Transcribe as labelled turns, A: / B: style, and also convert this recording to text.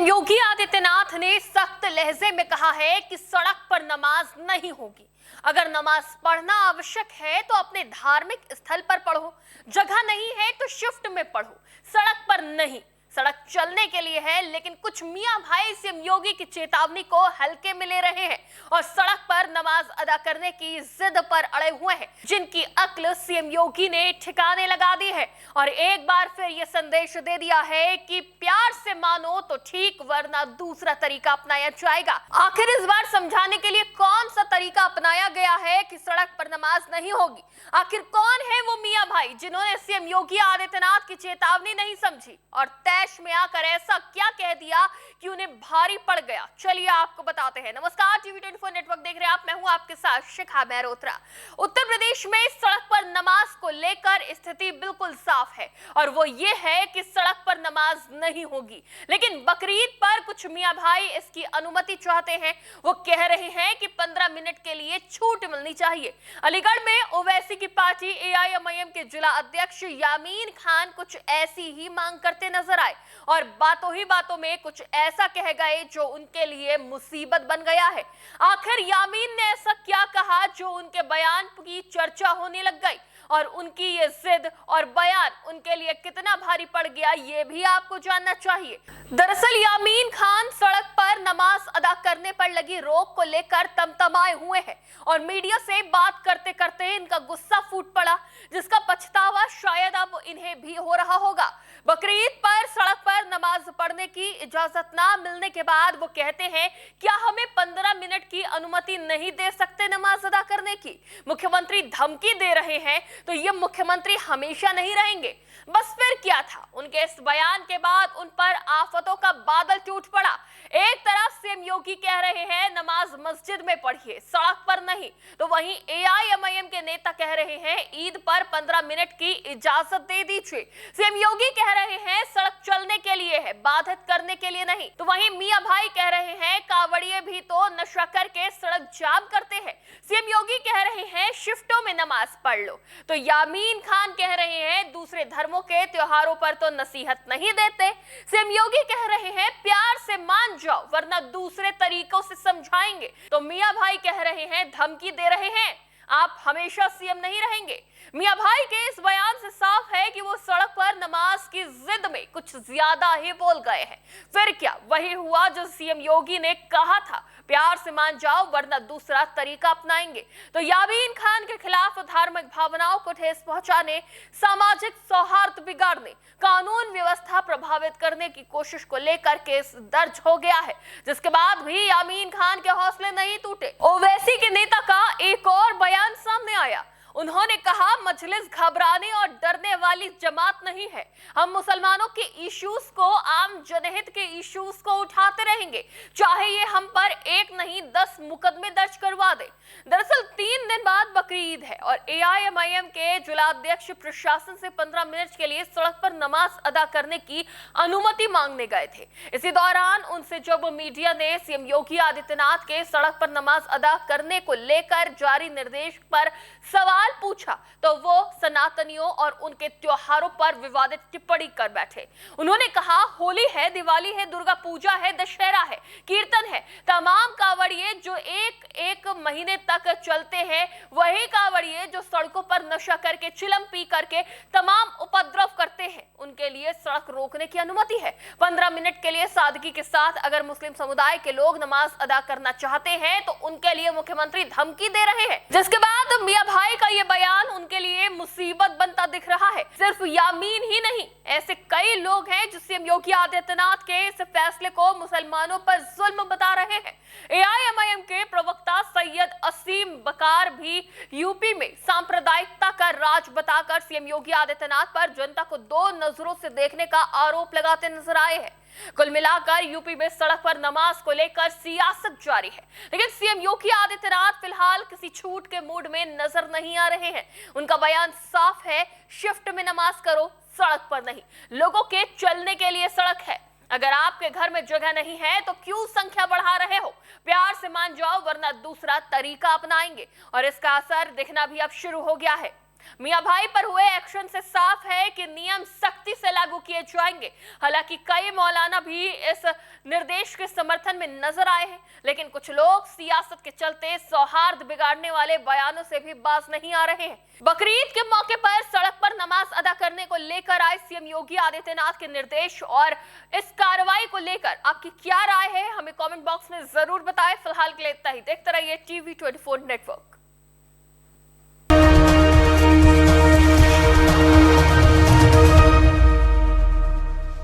A: योगी आदित्यनाथ ने सख्त लहजे में कहा है कि सड़क पर नमाज नहीं होगी। अगर नमाज पढ़ना आवश्यक है तो अपने धार्मिक स्थल पर पढ़ो, जगह नहीं है तो शिफ्ट में पढ़ो, सड़क पर नहीं। सड़क चलने के लिए है, लेकिन कुछ मियां भाई सीएम योगी की चेतावनी को हल्के में ले रहे हैं और सड़क पर नमाज अदा करने की जिद पर अड़े हुए हैं, जिनकी अक्ल सीएम योगी ने ठिकाने लगा दी है और एक बार फिर यह संदेश दे दिया है कि प्यार से मानो तो ठीक, वरना दूसरा तरीका अपनाया जाएगा। आखिर इस बार समझाने के लिए कौन सा तरीका अपनाया गया है कि सड़क पर नमाज नहीं होगी? आखिर कौन है वो मियां भाई जिन्होंने सीएम योगी आदित्यनाथ की चेतावनी नहीं समझी और तैश में आकर ऐसा क्या कह दिया कि उन्हें भारी पड़ गया? चलिए आपको बताते हैं। नमस्कार, टीवी 24 नेटवर्क देख रहे हैं आप, मैं हूं आपके साथ शिखा मेहरोत्रा। उत्तर प्रदेश में सड़क पर नमाज को लेकर स्थिति बिल्कुल साफ है और वो ये है कि सड़क पर नमाज नहीं होगी, लेकिन बकरीद पर कुछ मियां भाई इसकी अनुमति चाहते हैं। वो कह रहे हैं कि 15 मिनट के लिए छूट मिलनी चाहिए। अलीगढ़ में ओवैसी की पार्टी एआईएमआईएम के जिला अध्यक्ष यामीन खान कुछ ऐसी ही मांग करते नजर आए और बातों ही बातों में कुछ ऐसा कह गए जो उनके लिए मुसीबत बन गया है। आखिर यामीन ने ऐसा क्या कहा जो उनके बयान की चर्चा होने लग गई और उनकी ये जिद और बयान उनके लिए कितना भारी पड़ गया, ये भी आपको जानना चाहिए। दरअसल यामीन खान सड़क पर नमाज अदा करने पर लगी रोक को लेकर तमतमाए हुए हैं और मीडिया से बात करते करते इनका गुस्सा फूट पड़ा, जिसका पछतावा शायद अब इन्हें भी हो रहा होगा। बकरीद पर सड़क पर नमाज पढ़ने की इजाजत ना मिलने के बाद वो कहते हैं, क्या हमें 15 मिनट की अनुमति नहीं दे सकते नमाज अदा करने की? मुख्यमंत्री धमकी दे रहे हैं तो ये मुख्यमंत्री हमेशा नहीं रहेंगे। बस फिर क्या था? उनके इस बयान के बाद उन पर आफतों का बादल टूट पड़ा। एक तरफ सीएम योगी कह रहे हैं नमाज मस्जिद में पढ़िए, सड़क पर नहीं, तो वहीं एआईएमआईएम के नेता कह रहे हैं ईद पर 15 मिनट की इजाजत दे दीजिए। सीएम योगी कह रहे हैं सड़क चलने के लिए है, बाधित करने के लिए नहीं, तो वहीं मियां भाई कह रहे हैं कावड़िए भी तो नशा करके सड़क जाम करते हैं। सीएम योगी कह रहे हैं शिफ्टों में नमाज पढ़ लो, तो यामीन खान कह रहे हैं दूसरे धर्मों के त्योहारों पर तो नसीहत नहीं देते। सीएम योगी कह रहे हैं प्यार से मान जाओ वरना दूसरे तरीकों से समझाएंगे, तो मियां भाई कह रहे हैं धमकी दे रहे हैं आप हमेशा सीएम नहीं रहेंगे। मियां भाई के इस बयान से साफ है कि वो सड़क पर नमाज की जिद में कुछ ज्यादा ही बोल गए हैं। फिर क्या वही हुआ जो सीएम योगी ने कहा था, प्यार से मान जाओ वरना दूसरा तरीका अपनाएंगे। तो यामीन खान के खिलाफ धार्मिक भावनाओं को ठेस पहुंचाने, सामाजिक सौहार्द बिगाड़ने, कानून व्यवस्था प्रभावित करने की कोशिश को लेकर केस दर्ज हो गया है, जिसके बाद भी यामीन खान के हौसले नहीं टूटे। ओवैसी के नेता का एक और बयान सामने आया। उन्होंने कहा मजलिस घबराने और डरने वाली जमात नहीं है, हम मुसलमानों के इश्यूज को, आम जनहित के इश्यूज को उठाते रहेंगे, चाहे ये हम पर एक नहीं 10 मुकदमे दर्ज करवा दे। दरअसल 3 दिन बाद बकरीद है और एआईएमआईएम के जिला अध्यक्ष प्रशासन से 15 मिनट के लिए सड़क पर नमाज अदा करने की अनुमति मांगने गए थे। इसी दौरान उनसे जब मीडिया ने सीएम योगी आदित्यनाथ के सड़क पर नमाज अदा करने को लेकर जारी निर्देश पर सवाल पूछा तो वो सनातनियों और उनके त्योहारों पर विवादित टिप्पणी कर बैठे। उन्होंने कहा होली है, दिवाली है, दुर्गा पूजा है, दशहरा है, कीर्तन है, तमाम कावड़िए जो एक महीने तक चलते हैं, वही कावड़िए जो सड़कों पर नशा करके, चिलम पी करके तमाम उपद्रव करते हैं, उनके लिए सड़क रोकने की अनुमति है। 15 मिनट के लिए सादगी के साथ अगर मुस्लिम समुदाय के लोग नमाज अदा करना चाहते हैं तो उनके लिए मुख्यमंत्री धमकी दे रहे हैं, जिसके बाद मियां भाई का ये बयान उनके लिए मुसीबत बनता दिख रहा है। सिर्फ यामीन ही नहीं, ऐसे कई लोग हैं जो सीएम योगी आदित्यनाथ के इस फैसले को मुसलमानों पर जुल्म बता रहे हैं। एआईएमआईएम के प्रवक्ता सैयद असीम बकार भी यूपी में सांप्रदायिकता का राज बताकर सीएम योगी आदित्यनाथ पर जनता को 2 नजरों से देखने का आरोप लगाते नजर आए हैं। कुल मिलाकर यूपी में सड़क पर नमाज को लेकर सियासत जारी है, लेकिन सीएम योगी आदित्यनाथ फिलहाल किसी छूट के मूड में नजर नहीं आ रहे हैं। उनका बयान साफ है, शिफ्ट में नमाज करो, सड़क पर नहीं। लोगों के चलने के लिए सड़क है, अगर आपके घर में जगह नहीं है तो क्यों संख्या बढ़ा रहे हो? प्यार से मान जाओ वरना दूसरा तरीका अपनाएंगे और इसका असर दिखना भी अब शुरू हो गया है। मियां भाई पर हुए एक्शन से साफ है कि नियम सख्ती से लागू किए जाएंगे। हालांकि कई मौलाना भी इस निर्देश के समर्थन में नजर आए हैं, लेकिन कुछ लोग सियासत के चलते सौहार्द बिगाड़ने वाले बयानों से भी बाज नहीं आ रहे हैं। बकरीद के मौके पर सड़क पर नमाज अदा करने को लेकर आए सीएम योगी आदित्यनाथ के निर्देश और इस कार्रवाई को लेकर आपकी क्या राय है, हमें कमेंट बॉक्स में जरूर बताएं। फिलहाल के लिए इतना ही। देखते रहिए TV24 नेटवर्क।